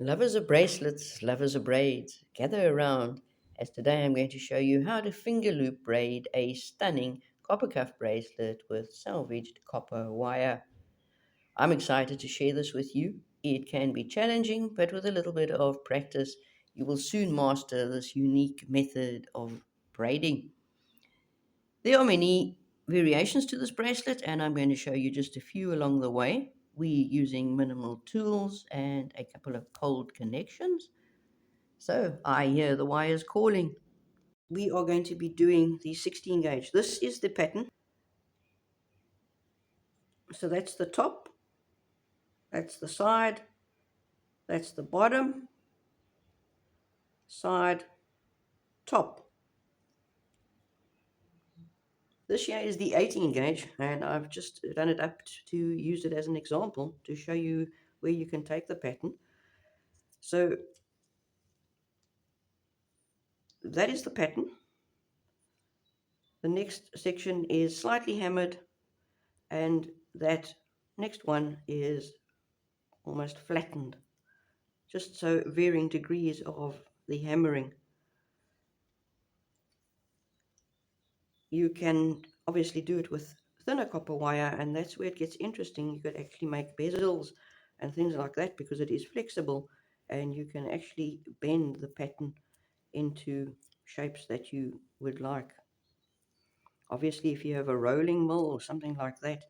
Lovers of bracelets, lovers of braids, gather around as today I'm going to show you how to finger loop braid a stunning copper cuff bracelet with salvaged copper wire. I'm excited to share this with you. It can be challenging, but with a little bit of practice, you will soon master this unique method of braiding. There are many variations to this bracelet, and I'm going to show you just a few along the way. We're using minimal tools and a couple of cold connections. So I hear the wires calling. We are going to be doing the 16 gauge. This is the pattern. So that's the top, that's the side, that's the bottom, side, top. This here is the 18 gauge, and I've just done it up to use it as an example to show you where you can take the pattern. So that is the pattern. The next section is slightly hammered, and that next one is almost flattened, just so varying degrees of the hammering. You can obviously do it with thinner copper wire, and that's where it gets interesting. You could actually make bezels and things like that because it is flexible, and you can actually bend the pattern into shapes that you would like. Obviously, if you have a rolling mill or something like that,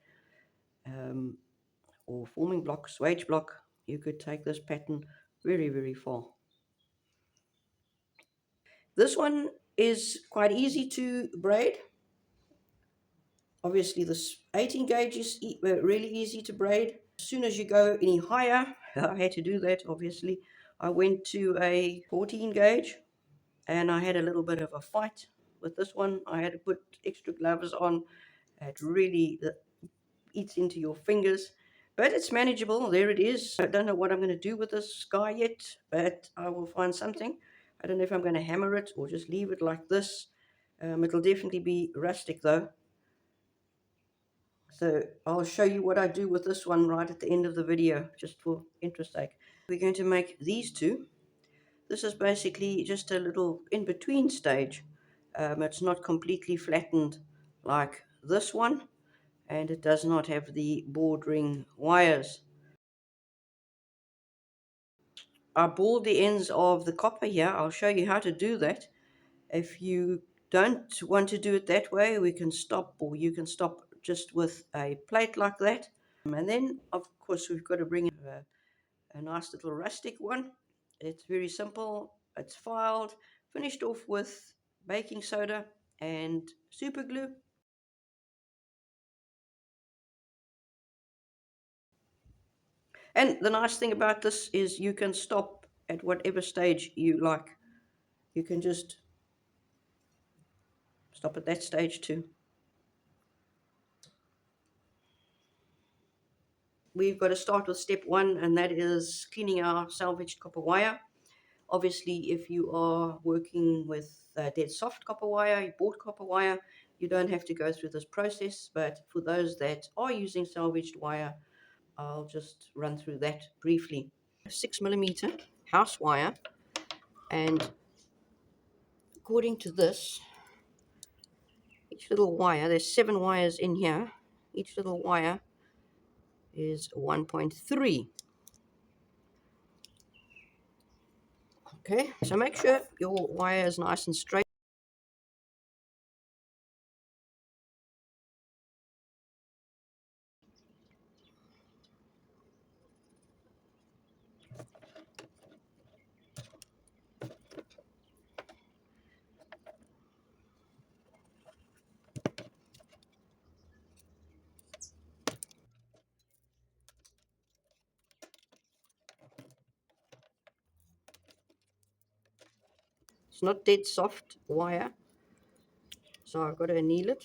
or forming block, swage block, you could take this pattern very, very far. This one is quite easy to braid. Obviously, this 18 gauge is really easy to braid. As soon as you go any higher, I had to do that, obviously. I went to a 14 gauge, and I had a little bit of a fight with this one. I had to put extra gloves on. It really eats into your fingers, but it's manageable. There it is. I don't know what I'm going to do with this guy yet, but I will find something. I don't know if I'm going to hammer it or just leave it like this. It'll definitely be rustic though. So I'll show you what I do with this one right at the end of the video, just for interest sake. We're going to make these two. This is basically just a little in-between stage. It's not completely flattened like this one, and it does not have the bordering wires. I balled the ends of the copper here. I'll show you how to do that. If you don't want to do it that way, we can stop, or you can stop just with a plate like that. And then, of course, we've got to bring in a nice little rustic one. It's very simple. It's filed, finished off with baking soda and super glue. And the nice thing about this is you can stop at whatever stage you like. You can just stop at that stage too. We've got to start with step one, and that is cleaning our salvaged copper wire. Obviously, if you are working with dead soft copper wire, bought copper wire, you don't have to go through this process. But for those that are using salvaged wire, I'll just run through that briefly. 6mm house wire, and according to this, each little wire, there's 7 wires in here, each little wire is 1.3. Okay, so make sure your wire is nice and straight. It's not dead soft wire, so I've got to anneal it.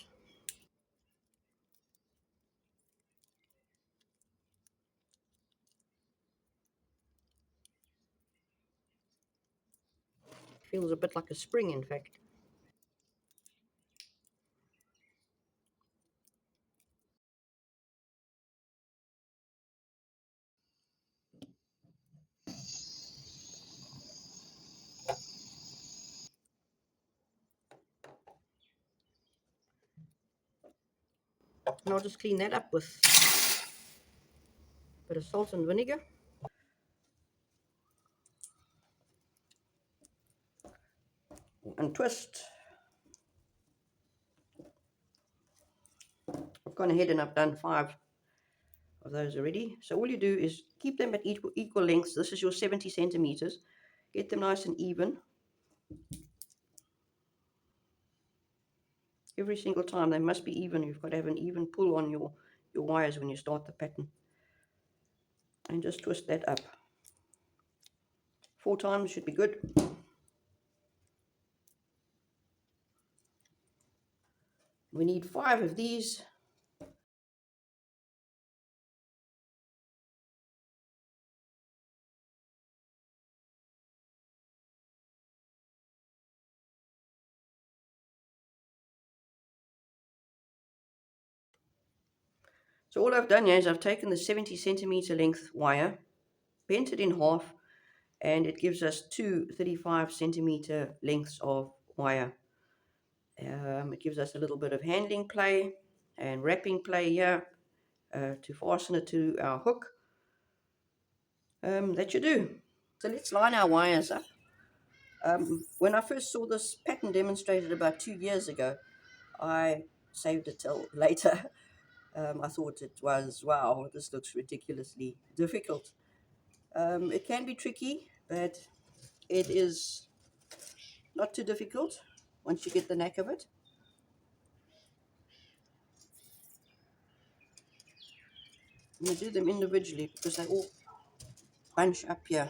Feels a bit like a spring, in fact. And I'll just clean that up with a bit of salt and vinegar. And twist. I've gone ahead and I've done 5 of those already. So all you do is keep them at equal lengths. This is your 70 centimeters. Get them nice and even. Every single time they must be even. You've got to have an even pull on your wires when you start the pattern. And just twist that up. 4 times should be good. We need 5 of these. So all I've done here is I've taken the 70 centimeter length wire, bent it in half, and it gives us 2 35 centimeter lengths of wire. It gives us a little bit of handling play and wrapping play here to fasten it to our hook. That you do. So let's line our wires up. When I first saw this pattern demonstrated about 2 years ago, I saved it till later. I thought it was, wow, this looks ridiculously difficult. It can be tricky, but it is not too difficult once you get the knack of it. I'm going to do them individually because they all bunch up here.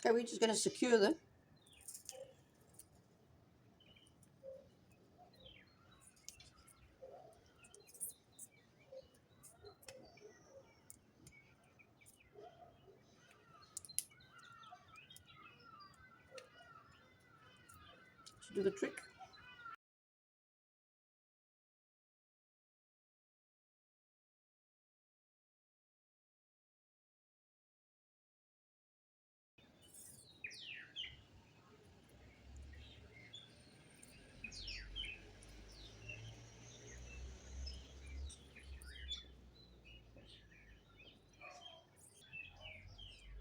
Okay, we're just going to secure them. To do the trick.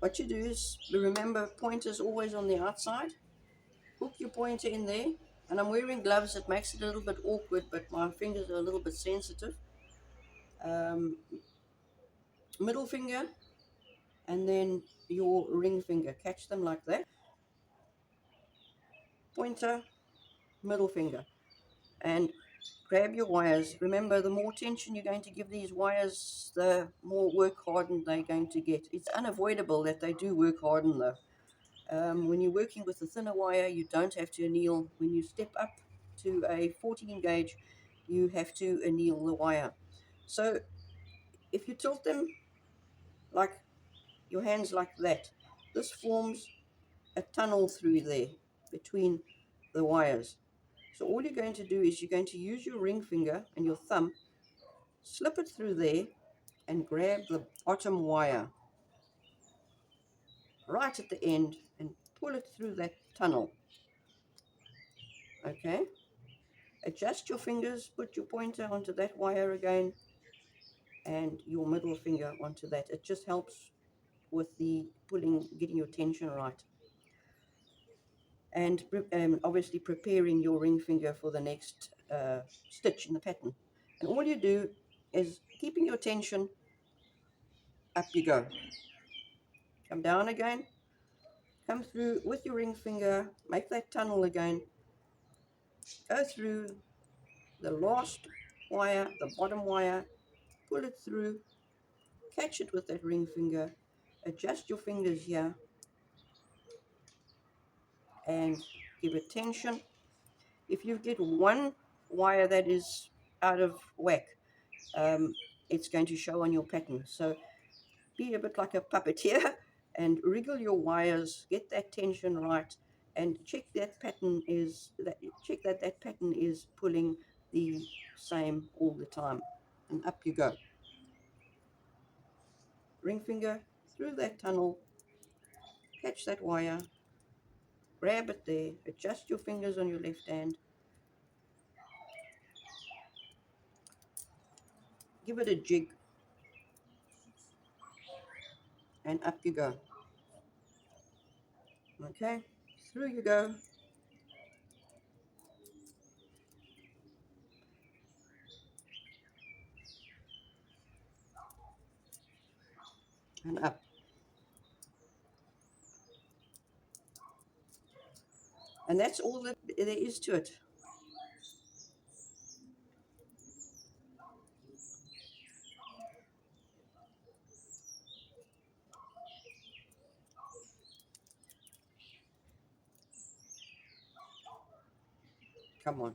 What you do is, remember, pointer's always on the outside. Hook your pointer in there. And I'm wearing gloves, it makes it a little bit awkward, but my fingers are a little bit sensitive. Middle finger, and then your ring finger. Catch them like that. Pointer, middle finger. And grab your wires. Remember, the more tension you're going to give these wires, the more work hardened they're going to get. It's unavoidable that they do work harden though. When you're working with a thinner wire, you don't have to anneal. When you step up to a 14 gauge, you have to anneal the wire. So if you tilt them like your hands like that, this forms a tunnel through there between the wires. So all you're going to do is you're going to use your ring finger and your thumb, slip it through there and grab the bottom wire right at the end and pull it through that tunnel. Okay, adjust your fingers, put your pointer onto that wire again and your middle finger onto that. It just helps with the pulling, getting your tension right. And obviously preparing your ring finger for the next stitch in the pattern. And all you do is keeping your tension, up you go. Come down again, come through with your ring finger, make that tunnel again, go through the last wire, the bottom wire, pull it through, catch it with that ring finger, adjust your fingers here, and give it tension. If you get one wire that is out of whack, it's going to show on your pattern. So be a bit like a puppeteer and wriggle your wires, get that tension right, and check that pattern is that pattern is pulling the same all the time. And up you go. Ring finger through that tunnel, catch that wire, grab it there, adjust your fingers on your left hand, give it a jig, and up you go. Okay, through you go, and up. And that's all that there is to it. Come on.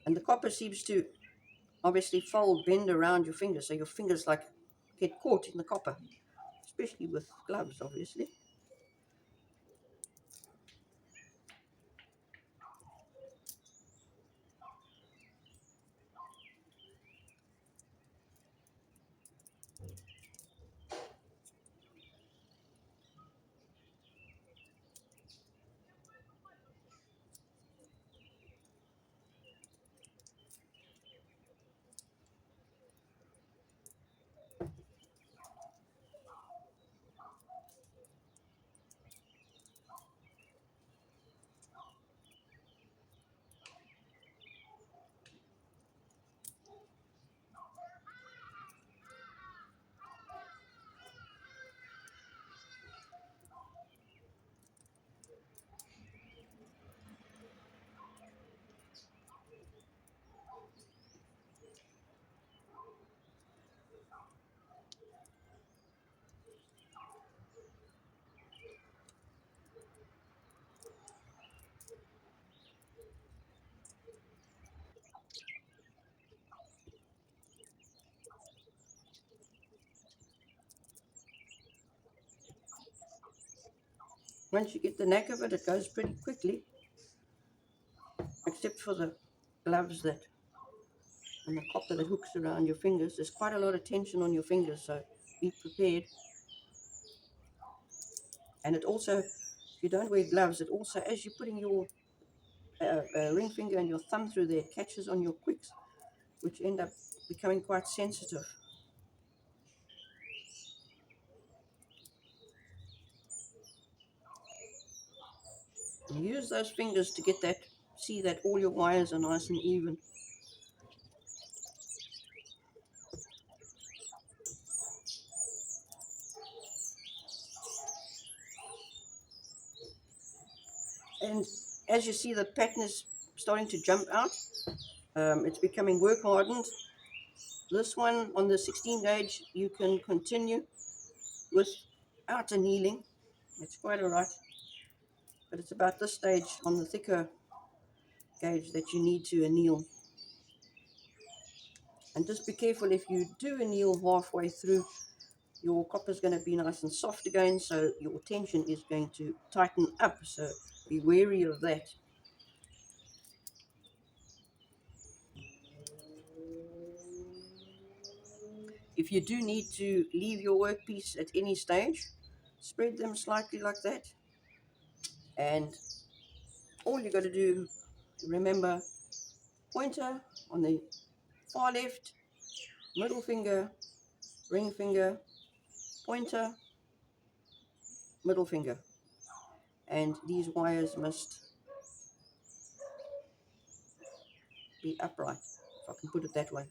And the copper seems to obviously bend around your fingers, so your fingers like get caught in the copper, especially with gloves, obviously. Once you get the knack of it, it goes pretty quickly, except for the gloves that and the copper that hooks around your fingers. There's quite a lot of tension on your fingers, so be prepared. And it also, if you don't wear gloves, it also, as you're putting your ring finger and your thumb through there, it catches on your quicks, which end up becoming quite sensitive. And use those fingers to get that, see that all your wires are nice and even. And as you see, the pattern is starting to jump out. It's becoming work hardened. This one on the 16 gauge, you can continue without annealing. It's quite alright. But it's about this stage on the thicker gauge that you need to anneal. And just be careful, if you do anneal halfway through, your copper is going to be nice and soft again, so your tension is going to tighten up. So be wary of that. If you do need to leave your workpiece at any stage, spread them slightly like that. And all you got to do, remember, pointer on the far left, middle finger, ring finger, pointer, middle finger. And these wires must be upright, if I can put it that way.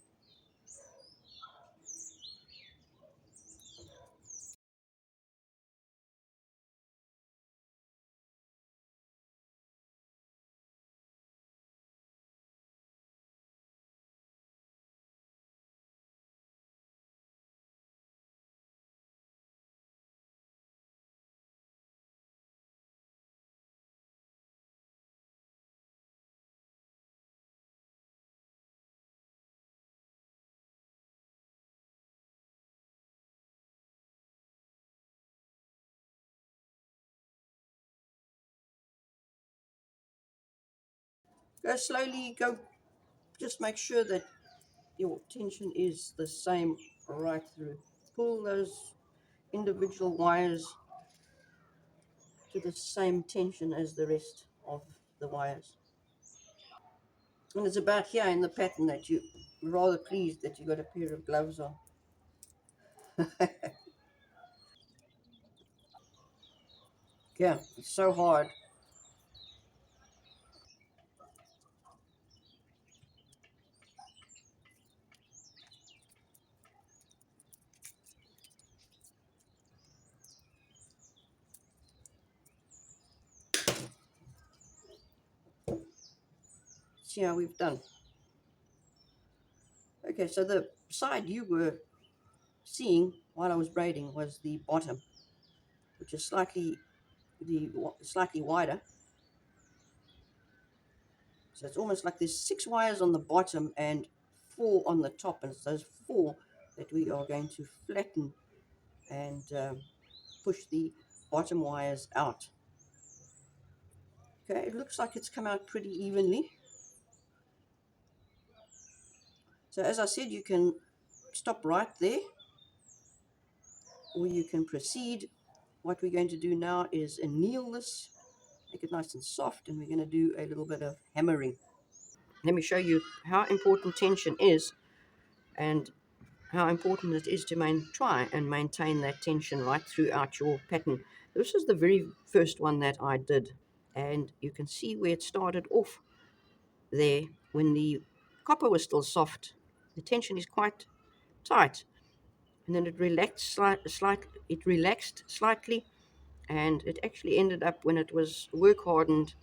Go slowly, just make sure that your tension is the same right through. Pull those individual wires to the same tension as the rest of the wires. And it's about here in the pattern that you're rather pleased that you got a pair of gloves on. Yeah, it's so hard. See how we've done. Okay, so the side you were seeing while I was braiding was the bottom, which is slightly wider. So it's almost like there's 6 wires on the bottom and 4 on the top, and it's those 4 that we are going to flatten and push the bottom wires out. Okay, it looks like it's come out pretty evenly. So as I said, you can stop right there, or you can proceed. What we're going to do now is anneal this, make it nice and soft, and we're going to do a little bit of hammering. Let me show you how important tension is and how important it is to try and maintain that tension right throughout your pattern. This is the very first one that I did, and you can see where it started off there when the copper was still soft. The tension is quite tight, and then it relaxed slightly, and it actually ended up, when it was work hardened,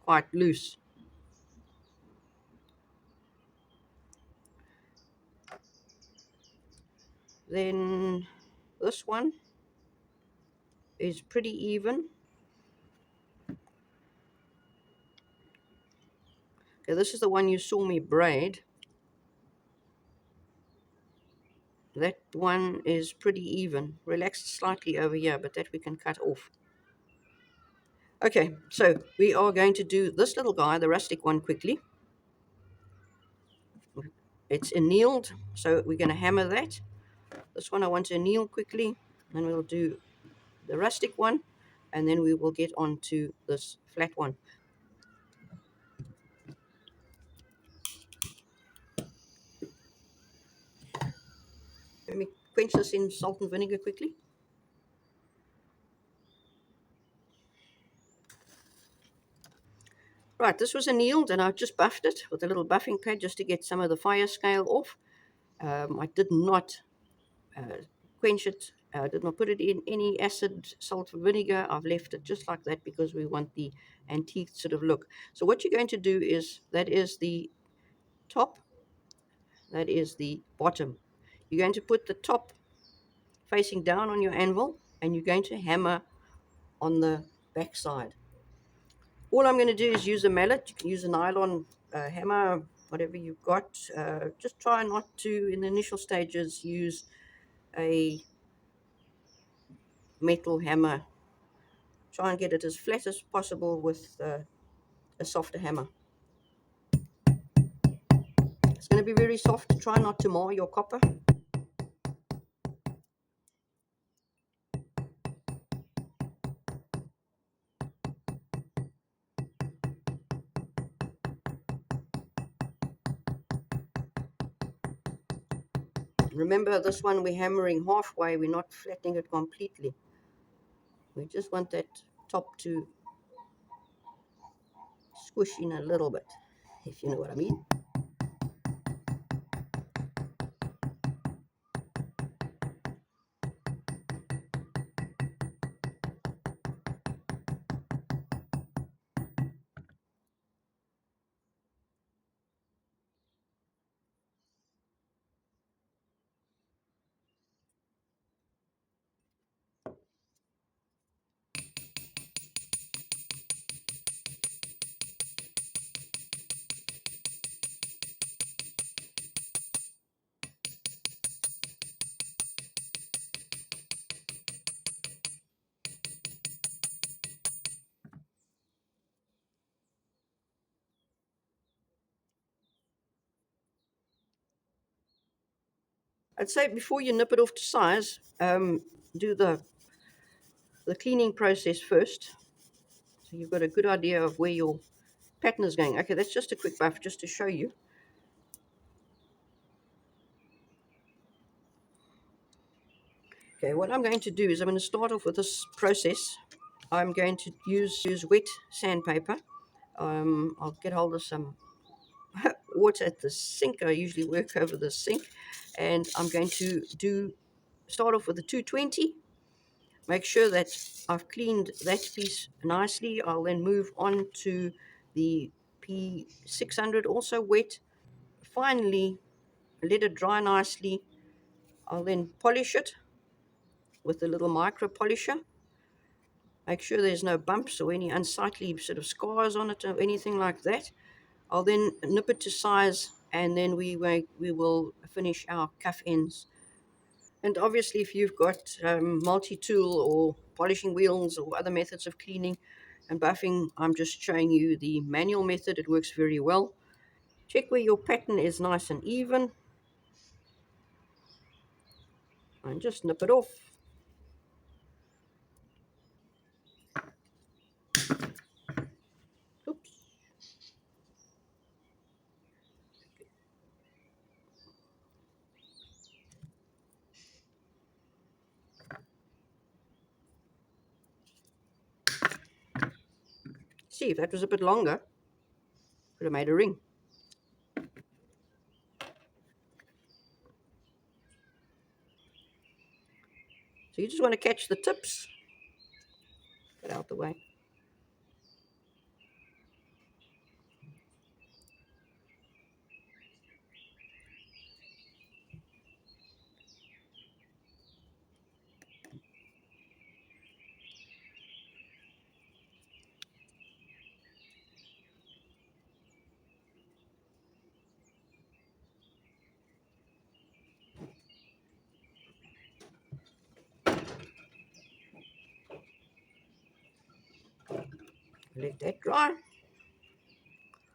quite loose. Then this one is pretty even. Okay, this is the one you saw me braid. That one is pretty even, relaxed slightly over here, but that we can cut off. Okay, so we are going to do this little guy, the rustic one, quickly. It's annealed, so we're going to hammer that. This one I want to anneal quickly, and we'll do the rustic one, and then we will get on to this flat one. Let me quench this in salt and vinegar quickly. Right, this was annealed, and I just buffed it with a little buffing pad just to get some of the fire scale off. I did not quench it. I did not put it in any acid, salt, or vinegar. I've left it just like that because we want the antique sort of look. So what you're going to do is, that is the top, that is the bottom. You're going to put the top facing down on your anvil, and you're going to hammer on the back side. All I'm going to do is use a mallet. You can use a nylon hammer, whatever you've got. Just try not to, in the initial stages, use a metal hammer. Try and get it as flat as possible with a softer hammer. It's going to be very soft. Try not to mar your copper. Remember, this one we're hammering halfway, we're not flattening it completely. We just want that top to squish in a little bit, if you know what I mean. I'd say before you nip it off to size, do the cleaning process first. So you've got a good idea of where your pattern is going. Okay, that's just a quick buff just to show you. Okay, what I'm going to do is I'm going to start off with this process. I'm going to use wet sandpaper. I'll get hold of some water at the sink. I usually work over the sink, and I'm going to start off with a 220. Make sure that I've cleaned that piece nicely. I'll then move on to the P600, also wet. Finally, let it dry nicely. I'll then polish it with a little micro polisher. Make sure there's no bumps or any unsightly sort of scars on it or anything like that. I'll then nip it to size, and then we will finish our cuff ends. And obviously, if you've got multi-tool or polishing wheels or other methods of cleaning and buffing, I'm just showing you the manual method. It works very well. Check where your pattern is nice and even, and just nip it off. Oops. See, if that was a bit longer, could have made a ring. So you just want to catch the tips. Get out the way. Let that dry.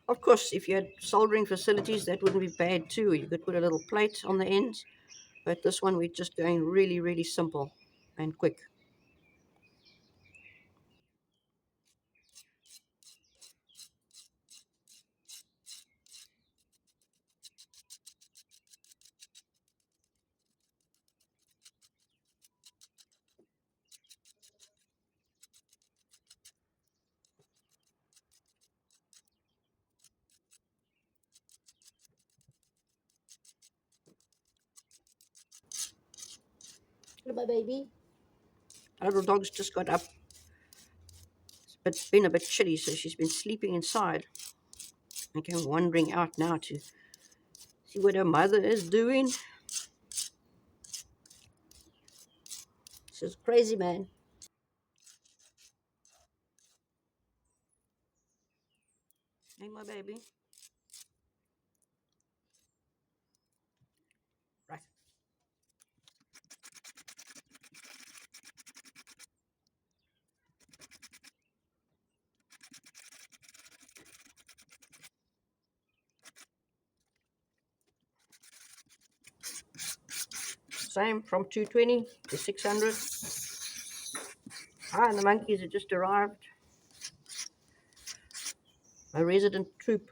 Of course, if you had soldering facilities, that wouldn't be bad too. You could put a little plate on the ends. But this one, we're just going really, really simple and quick. Hello, my baby. Our little dog's just got up. It's been a bit chilly, so she's been sleeping inside. I came wandering out now to see what her mother is doing. She's crazy, man. Hey, my baby. Right. Same from 220 to 600. Ah, and the monkeys have just arrived. A resident troop.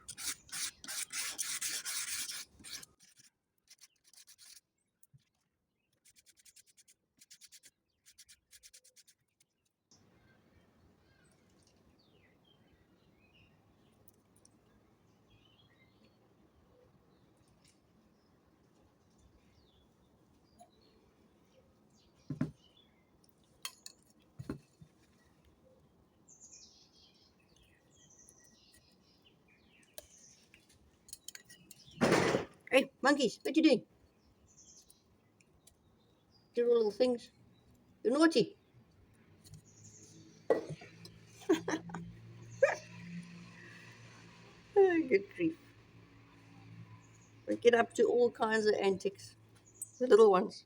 Monkeys, what you doing? Do all little things. You're naughty. Oh, good grief. We get up to all kinds of antics. The little ones.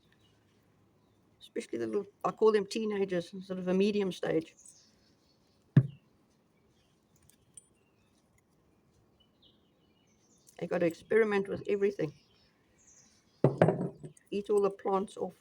Especially the little, I call them teenagers, sort of a medium stage. They got to experiment with everything. Eat all the plants off.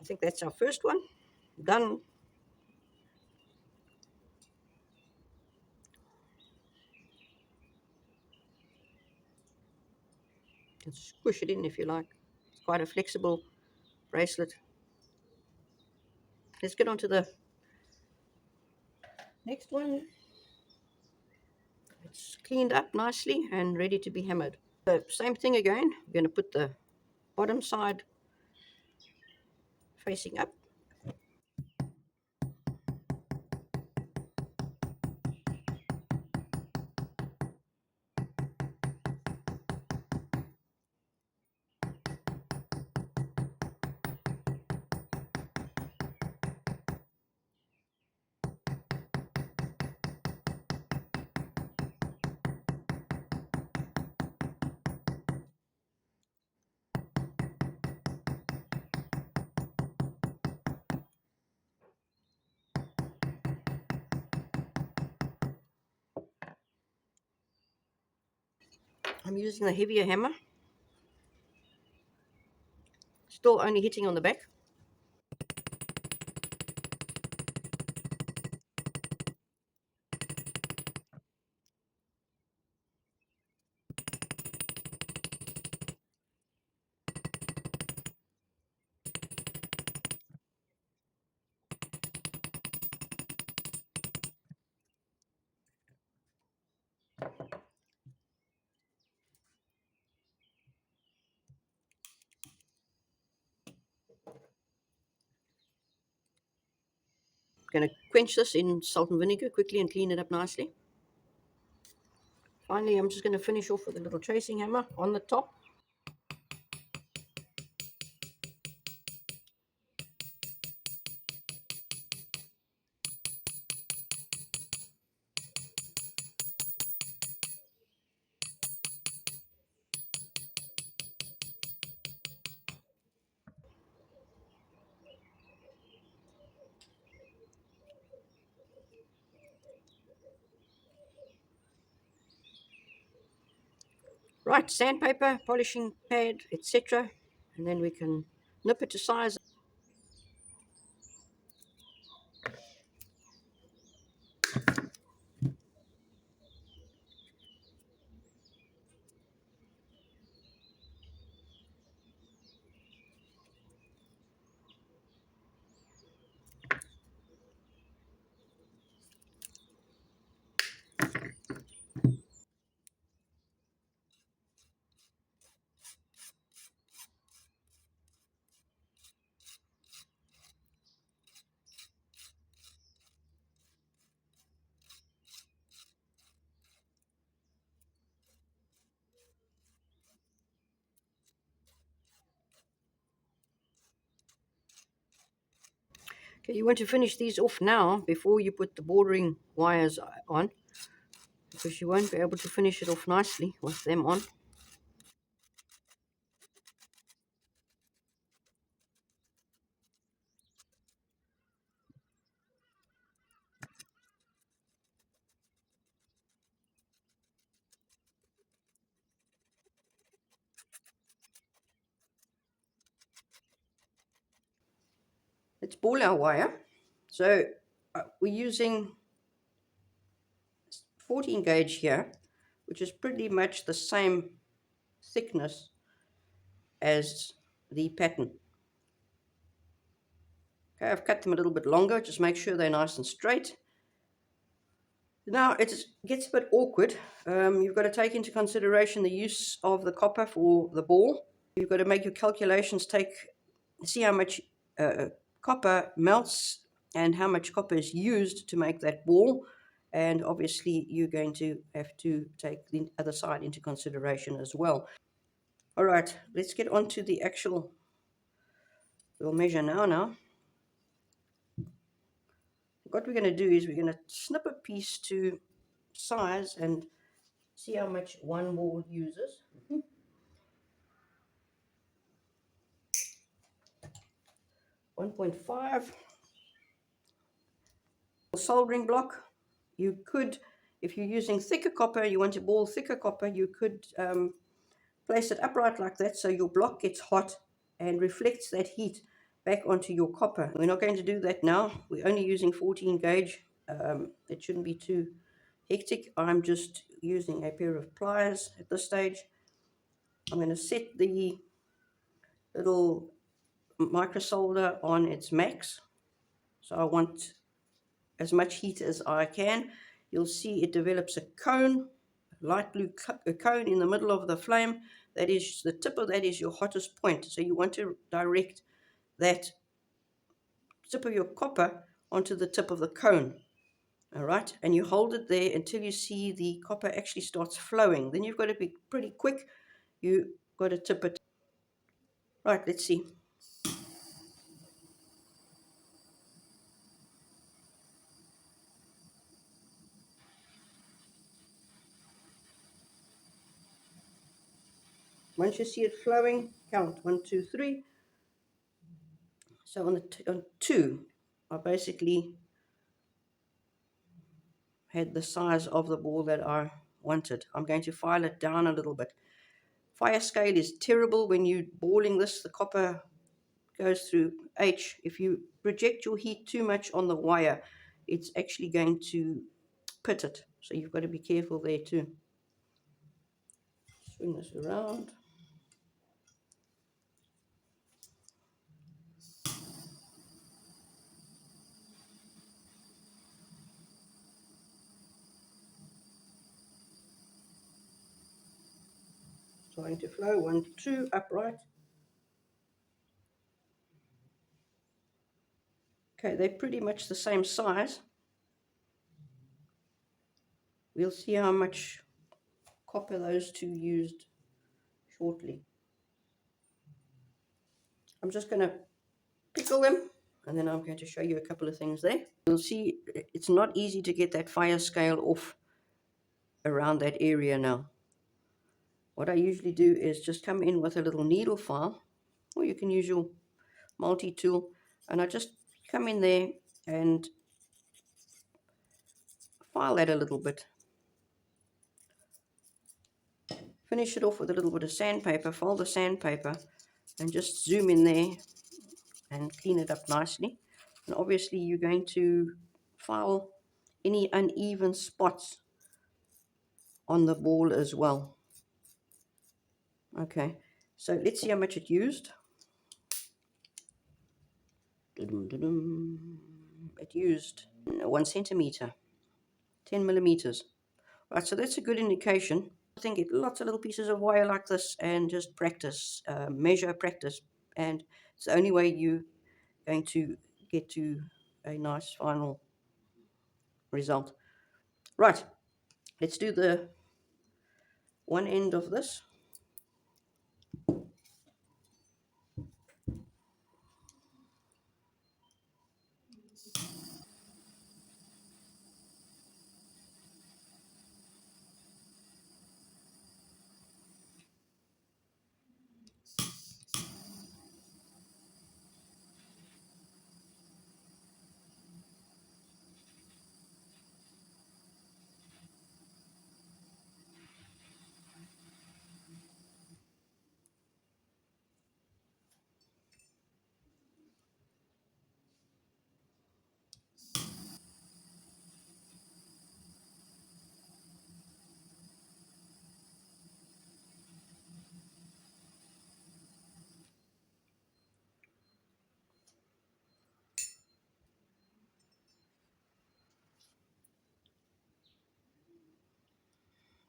I think that's our first one. Done. You can squish it in if you like. It's quite a flexible bracelet. Let's get on to the next one. It's cleaned up nicely and ready to be hammered. So same thing again. We're going to put the bottom side facing up. I'm using a heavier hammer. Still only hitting on the back. Going to quench this in salt and vinegar quickly and clean it up nicely. Finally, I'm just going to finish off with a little tracing hammer on the top. Right, sandpaper, polishing pad, etc. And then we can nip it to size. Okay, you want to finish these off now before you put the bordering wires on, because you won't be able to finish it off nicely with them on. Let's ball our wire. So we're using 14 gauge here, which is pretty much the same thickness as the pattern. Okay, I've cut them a little bit longer, just make sure they're nice and straight. Now it gets a bit awkward. You've got to take into consideration the use of the copper for the ball. You've got to make your calculations, see how much copper melts and how much copper is used to make that ball. And obviously you're going to have to take the other side into consideration as well. All right, let's get on to the actual, we'll measure now. What we're going to do is we're going to snip a piece to size and see how much one ball uses. 1.5 soldering block. You could, if you're using thicker copper, you want to ball thicker copper, you could place it upright like that so your block gets hot and reflects that heat back onto your copper. We're not going to do that now. We're only using 14 gauge. It shouldn't be too hectic. I'm just using a pair of pliers at this stage. I'm going to set the little micro solder on its max. So I want as much heat as I can. You'll see it develops a cone, light blue cone in the middle of the flame. That is, the tip of that is your hottest point. So you want to direct that tip of your copper onto the tip of the cone. All right, and you hold it there until you see the copper actually starts flowing. Then you've got to be pretty quick. You've got to tip it. Right, let's see. Once you see it flowing, count 1, 2, 3. So on 2, I basically had the size of the ball that I wanted. I'm going to file it down a little bit. Fire scale is terrible when you're balling this. The copper goes through H. If you project your heat too much on the wire, it's actually going to pit it. So you've got to be careful there too. Swing this around. Starting to flow. 1, 2, upright. Okay, they're pretty much the same size. We'll see how much copper those two used shortly. I'm just going to pickle them, and then I'm going to show you a couple of things there. You'll see it's not easy to get that fire scale off around that area now. What I usually do is just come in with a little needle file, or you can use your multi-tool, and I just come in there and file that a little bit. Finish it off with a little bit of sandpaper, fold the sandpaper, and just zoom in there and clean it up nicely. And obviously you're going to file any uneven spots on the ball as well. Okay, so let's see how much it used. It used 1 centimeter, 10 millimeters. Right, so that's a good indication. I think get lots of little pieces of wire like this and just practice, measure, practice, and it's the only way you're going to get to a nice final result. Right, let's do the one end of this.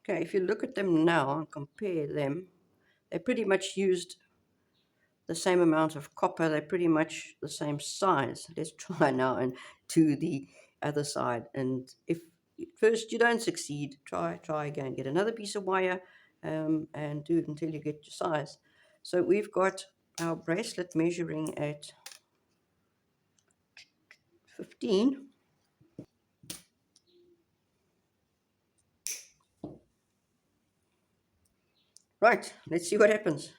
Okay, if you look at them now and compare them, they pretty much used the same amount of copper. They're pretty much the same size. Let's try now and do the other side. And if first you don't succeed, try again. Get another piece of wire and do it until you get your size. So we've got our bracelet measuring at 15. Right, let's see what happens.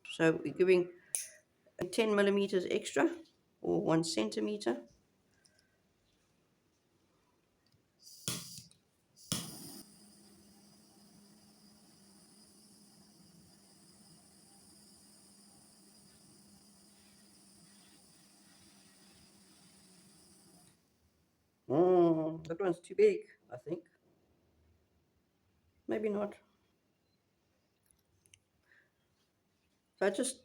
So we're giving 10 millimeters extra, or 1 centimeter. That one's too big, I think. Maybe not. So I just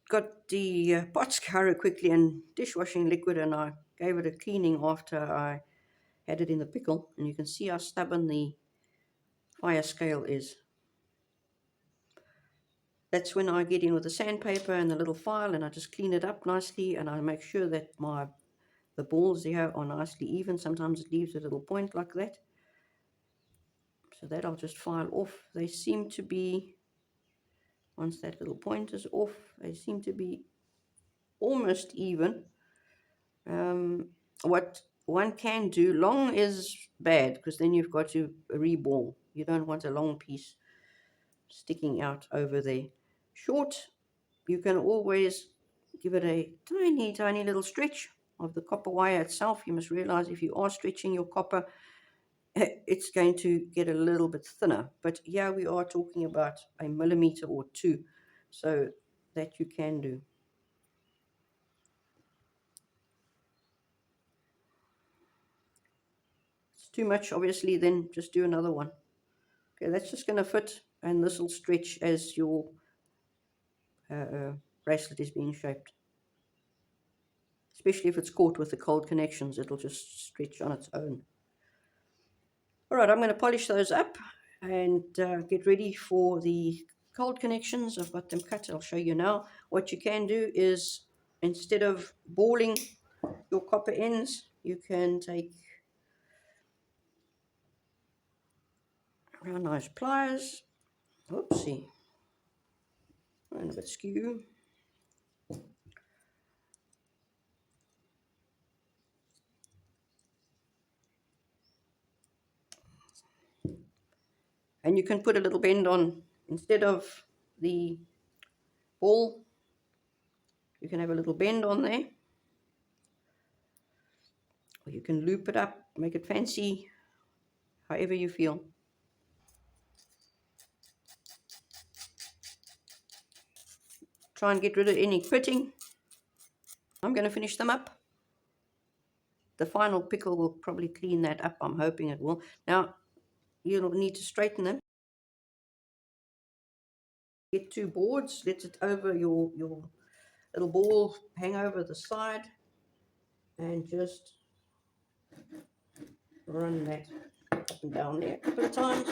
got the pot scourer quickly and dishwashing liquid, and I gave it a cleaning after I had it in the pickle. And you can see how stubborn the fire scale is. That's when I get in with the sandpaper and the little file, and I just clean it up nicely, and I make sure that the balls there are nicely even. Sometimes it leaves a little point like that. So that I'll just file off. They seem to be, once that little point is off, they seem to be almost even. What one can do, long is bad because then you've got to reball. You don't want a long piece sticking out over there. Short, you can always give it a tiny little stretch of the copper wire itself. You must realize if you are stretching your copper, it's going to get a little bit thinner. But here we are talking about a millimeter or two, so that you can do. It's too much, obviously, then just do another one. Okay, that's just going to fit, and this will stretch as your bracelet is being shaped. Especially if it's caught with the cold connections, it'll just stretch on its own. All right, I'm going to polish those up and get ready for the cold connections. I've got them cut. I'll show you now. What you can do is, instead of balling your copper ends, you can take round nice pliers. Oopsie. And a bit skew. And you can put a little bend on, instead of the ball, you can have a little bend on there. Or you can loop it up, make it fancy, however you feel. Try and get rid of any pitting. I'm going to finish them up. The final pickle will probably clean that up. I'm hoping it will. Now, you'll need to straighten them. Get 2 boards, let it over your little ball hang over the side, and just run that up and down there a couple of times.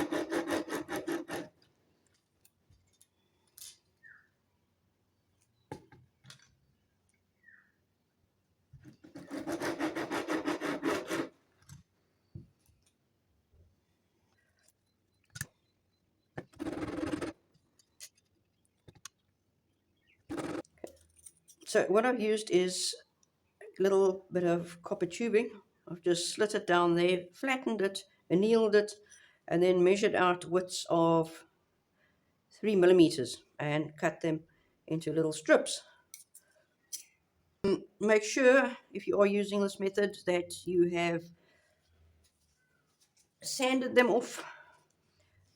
So what I've used is a little bit of copper tubing. I've just slit it down there, flattened it, annealed it, and then measured out widths of 3 millimeters and cut them into little strips. Make sure, if you are using this method, that you have sanded them off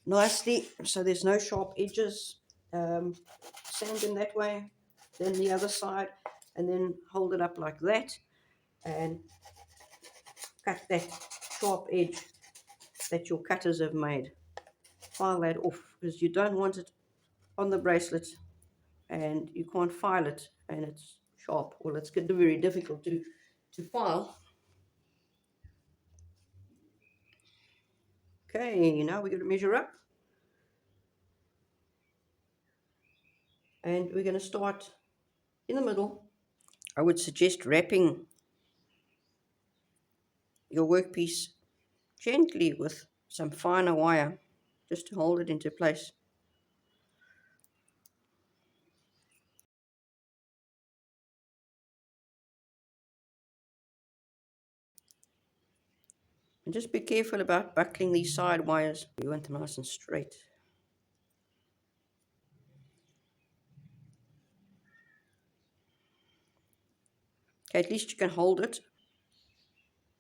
nicely so there's no sharp edges. Sand them that way, then the other side, and then hold it up like that and cut that sharp edge that your cutters have made. File that off because you don't want it on the bracelet and you can't file it and it's sharp. Well, it's going to be very difficult to file. Okay, now we're going to measure up. And we're going to start in the middle. I would suggest wrapping your workpiece gently with some finer wire just to hold it into place. And just be careful about buckling these side wires. You want them nice and straight. Okay, at least you can hold it.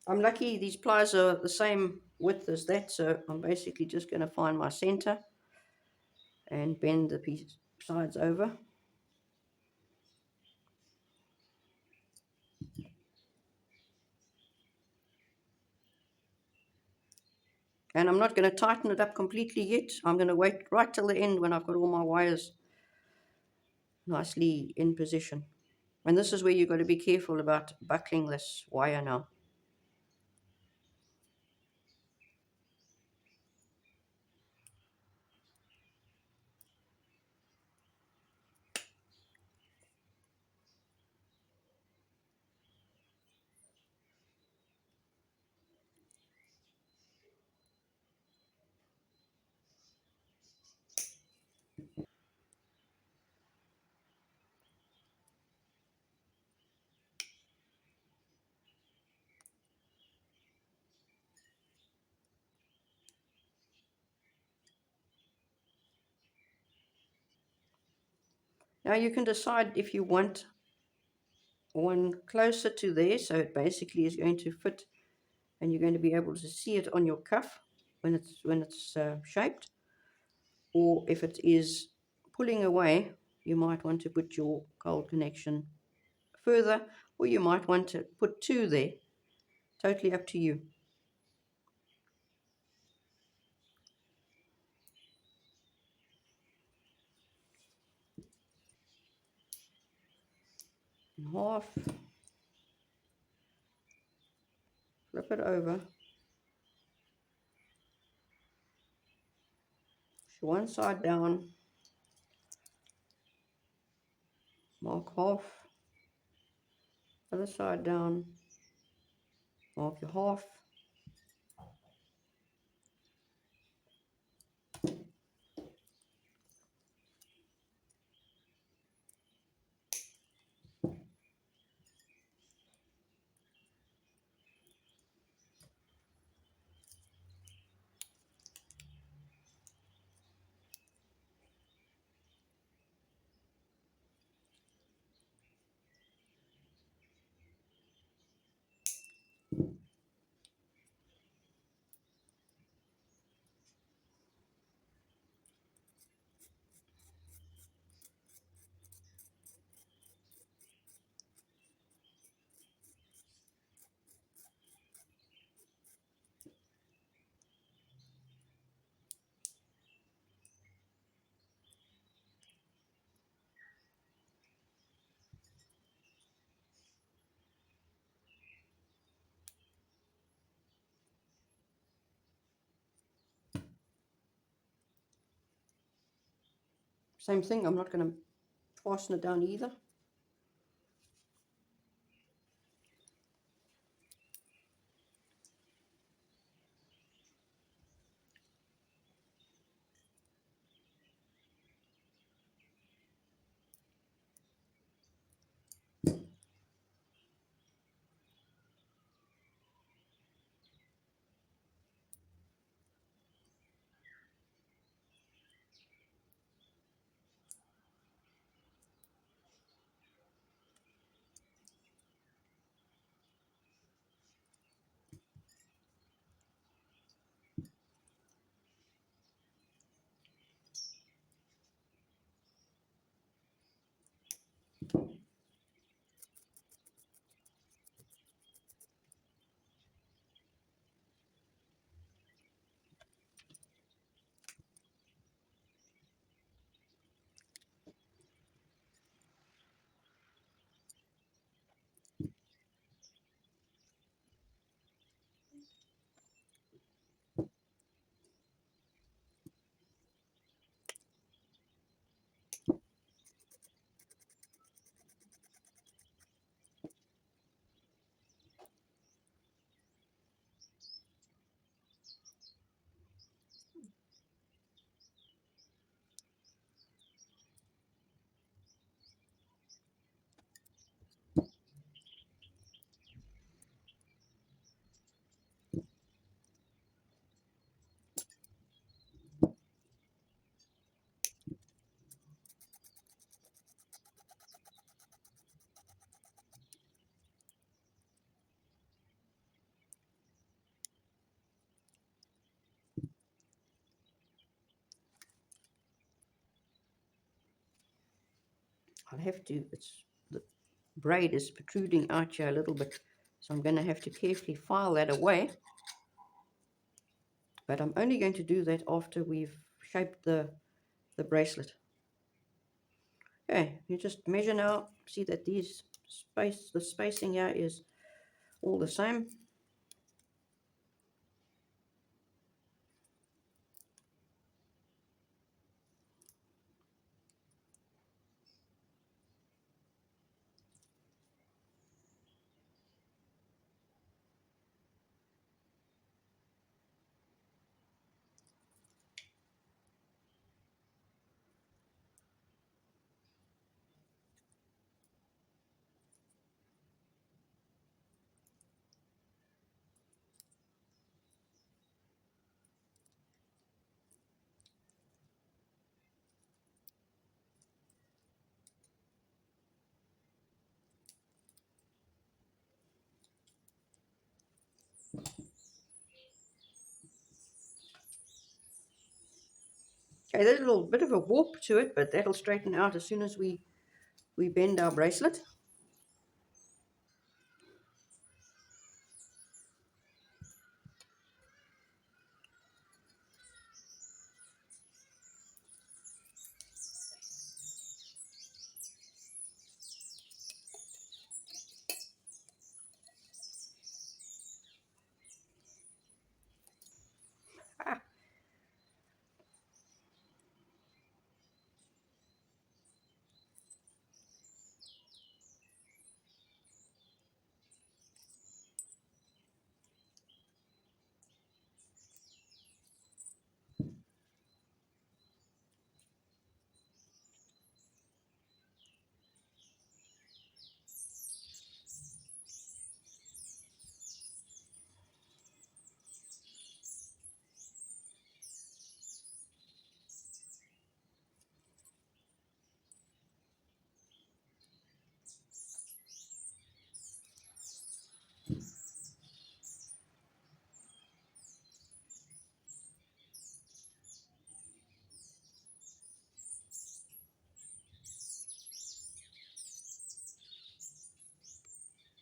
I'm lucky these pliers are the same width as that, so I'm basically just going to find my center and bend the piece sides over. And I'm not going to tighten it up completely yet. I'm going to wait right till the end when I've got all my wires nicely in position. And this is where you've got to be careful about buckling this wire now. Now you can decide if you want one closer to there, so it basically is going to fit and you're going to be able to see it on your cuff when it's shaped, or if it is pulling away, you might want to put your gold connection further, or you might want to put two there. Totally up to you. In half, flip it over, one side down, mark half, other side down, mark your half, same thing. I'm not going to fasten it down either. I'll have to, the braid is protruding out here a little bit, so I'm going to have to carefully file that away. But I'm only going to do that after we've shaped the bracelet. Okay, you just measure now, see that the spacing here is all the same. Okay, there's a little bit of a warp to it, but that'll straighten out as soon as we bend our bracelet. Ah,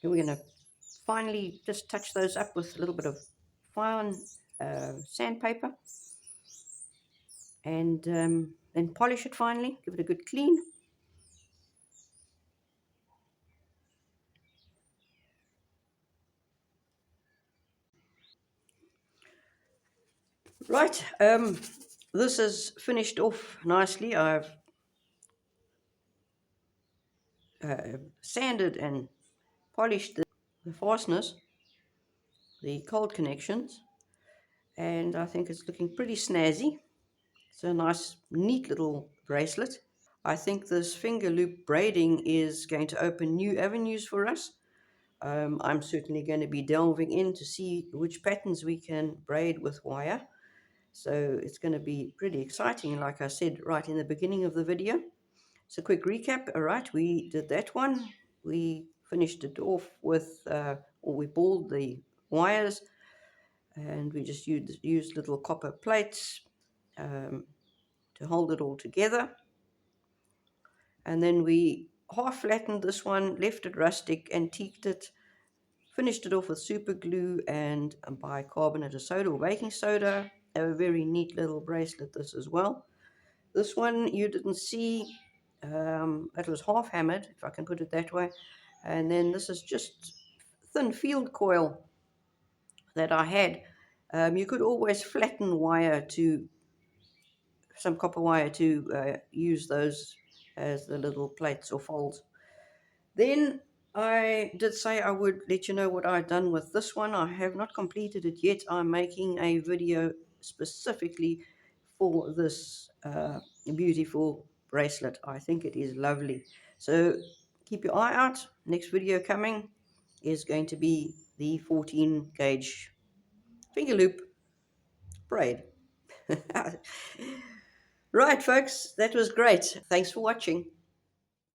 and we're going to finally just touch those up with a little bit of fine sandpaper, and then polish it finally, give it a good clean. Right, this is finished off nicely. I've sanded and polished the fasteners, the cold connections, and I think it's looking pretty snazzy. It's a nice, neat little bracelet. I think this finger loop braiding is going to open new avenues for us. I'm certainly going to be delving in to see which patterns we can braid with wire. So it's going to be pretty exciting, like I said right in the beginning of the video. So quick recap. All right, we did that one. We finished it off with, or we balled the wires, and we just used little copper plates to hold it all together. And then we half flattened this one, left it rustic, antiqued it, finished it off with super glue and bicarbonate of soda or baking soda. A very neat little bracelet this as well. This one you didn't see, it was half hammered, if I can put it that way. And then this is just thin field coil that I had. You could always flatten wire to some copper wire to use those as the little plates or folds. Then I did say I would let you know what I've done with this one. I have not completed it yet. I'm making a video specifically for this beautiful bracelet. I think it is lovely. So keep your eye out. Next video coming is going to be the 14 gauge finger loop braid. Right, folks, that was great. Thanks for watching.